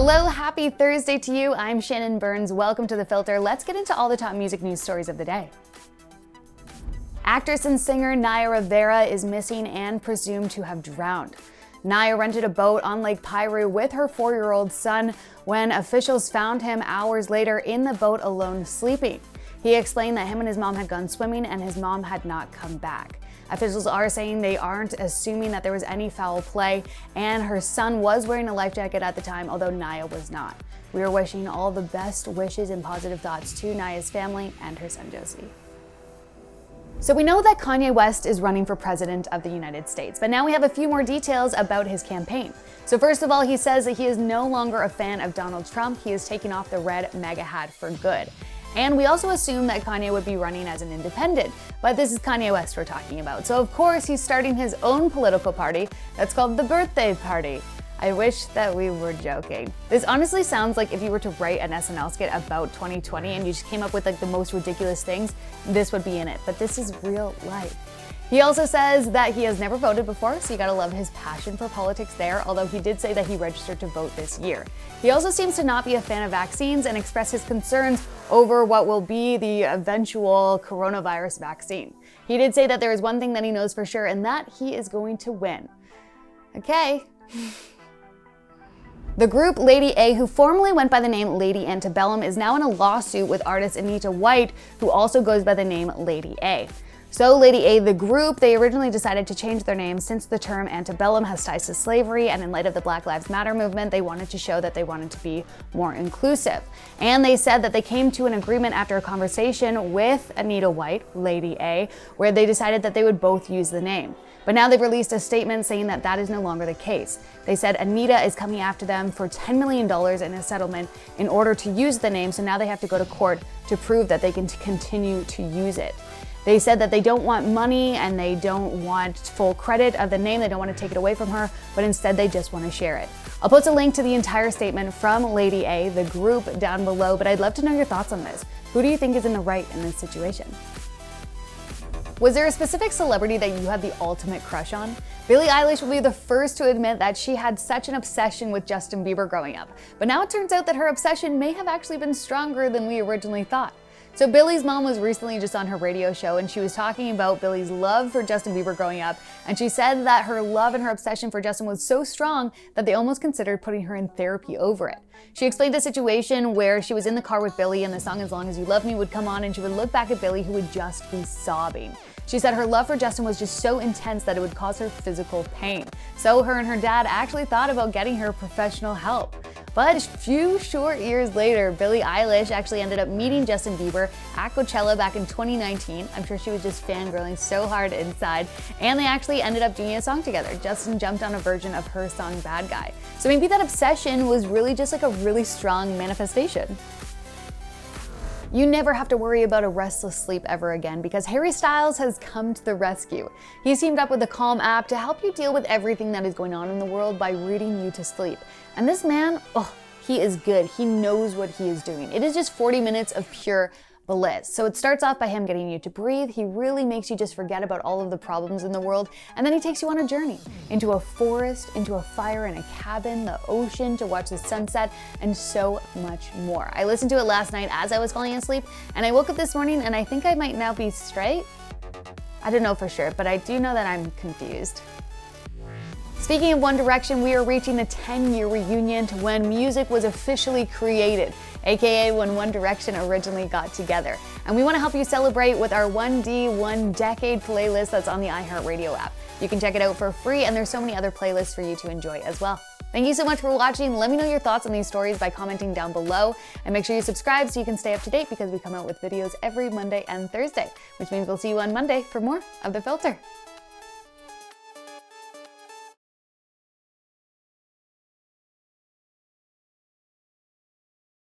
Hello, happy Thursday to you. I'm Shannon Burns. Welcome to The Filter. Let's get into all the top music news stories of the day. Actress and singer Naya Rivera is missing and presumed to have drowned. Naya rented a boat on Lake Piru with her 4-year-old son when officials found him hours later in the boat alone sleeping. He explained that him and his mom had gone swimming and his mom had not come back. Officials are saying they aren't assuming that there was any foul play, and her son was wearing a life jacket at the time, although Naya was not. We are wishing all the best wishes and positive thoughts to Naya's family and her son Josie. So we know that Kanye West is running for president of the United States, but now we have a few more details about his campaign. So first of all, he says that he is no longer a fan of Donald Trump. He is taking off the red MAGA hat for good. And we also assume that Kanye would be running as an independent, but this is Kanye West we're talking about. So of course he's starting his own political party that's called the Birthday Party. I wish that we were joking. This honestly sounds like if you were to write an SNL skit about 2020 and you just came up with like the most ridiculous things, this would be in it, but this is real life. He also says that he has never voted before, so you gotta love his passion for politics there, although he did say that he registered to vote this year. He also seems to not be a fan of vaccines and express his concerns over what will be the eventual coronavirus vaccine. He did say that there is one thing that he knows for sure, and that he is going to win. Okay. The group Lady A, who formerly went by the name Lady Antebellum, is now in a lawsuit with artist Anita White, who also goes by the name Lady A. So Lady A, the group, they originally decided to change their name since the term antebellum has ties to slavery, and in light of the Black Lives Matter movement, they wanted to show that they wanted to be more inclusive. And they said that they came to an agreement after a conversation with Anita White, Lady A, where they decided that they would both use the name. But now they've released a statement saying that that is no longer the case. They said Anita is coming after them for $10 million in a settlement in order to use the name, so now they have to go to court to prove that they can continue to use it. They said that they don't want money and they don't want full credit of the name, they don't want to take it away from her, but instead they just want to share it. I'll post a link to the entire statement from Lady A, the group, down below, but I'd love to know your thoughts on this. Who do you think is in the right in this situation? Was there a specific celebrity that you had the ultimate crush on? Billie Eilish will be the first to admit that she had such an obsession with Justin Bieber growing up, but now it turns out that her obsession may have actually been stronger than we originally thought. So Billie's mom was recently just on her radio show and she was talking about Billie's love for Justin Bieber growing up, and she said that her love and her obsession for Justin was so strong that they almost considered putting her in therapy over it. She explained a situation where she was in the car with Billie and the song As Long As You Love Me would come on and she would look back at Billie, who would just be sobbing. She said her love for Justin was just so intense that it would cause her physical pain. So her and her dad actually thought about getting her professional help. But a few short years later, Billie Eilish actually ended up meeting Justin Bieber at Coachella back in 2019. I'm sure she was just fangirling so hard inside, and they actually ended up doing a song together. Justin jumped on a version of her song Bad Guy. So maybe that obsession was really just like a really strong manifestation. You never have to worry about a restless sleep ever again because Harry Styles has come to the rescue. He's teamed up with the Calm app to help you deal with everything that is going on in the world by reading you to sleep. And this man, he is good. He knows what he is doing. It is just 40 minutes of pure bliss. So it starts off by him getting you to breathe. He really makes you just forget about all of the problems in the world. And then he takes you on a journey into a forest, into a fire in a cabin, the ocean, to watch the sunset, and so much more. I listened to it last night as I was falling asleep, and I woke up this morning and I think I might now be straight. I don't know for sure, but I do know that I'm confused. Speaking of One Direction, we are reaching the 10-year reunion to when music was officially created, aka when One Direction originally got together. And we want to help you celebrate with our 1D One Decade playlist that's on the iHeartRadio app. You can check it out for free, and there's so many other playlists for you to enjoy as well. Thank you so much for watching. Let me know your thoughts on these stories by commenting down below, and make sure you subscribe so you can stay up to date because we come out with videos every Monday and Thursday, which means we'll see you on Monday for more of The Filter.